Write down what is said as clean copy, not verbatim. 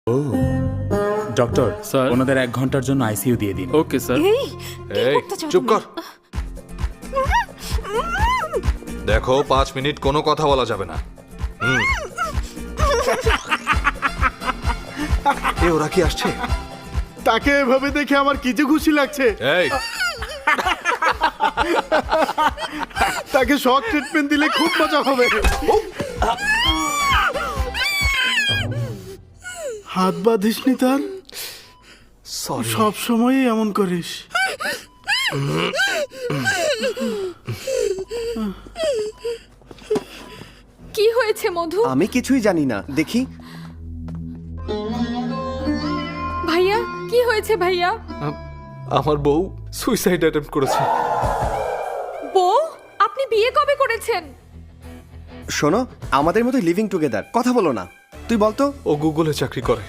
ও doctor sir. ওনাদের 1 ঘন্টার জন্য আইসিইউ দিয়ে দিন। Okay sir. এই কি এই করতে চাও চুপ তুমি? কর। দেখো 5 মিনিট কোনো কথা বলা যাবে না। এ ওরা কি আসছে? তাকে এভাবে দেখে আমার কি যে খুশি লাগছে। এই তাকে শক ট্রিটমেন্ট দিলে খুব মজা হবে। হাত বাঁধিসনি তার, সরি। সব সময়ই এমন করিস। কি হয়েছে মধু? আমি কিছুই জানি না, দেখি। ভাইয়া কি হয়েছে ভাইয়া? আমার বউ সুইসাইড অ্যাটেম্প্ট করেছে। বউ, আপনি বিয়ে কবে করেছেন? শোনো, আমাদের মতো লিভিং টুগেদার, কথা বলো না। তুই বলতো। ও গুগলে চাকরি করে।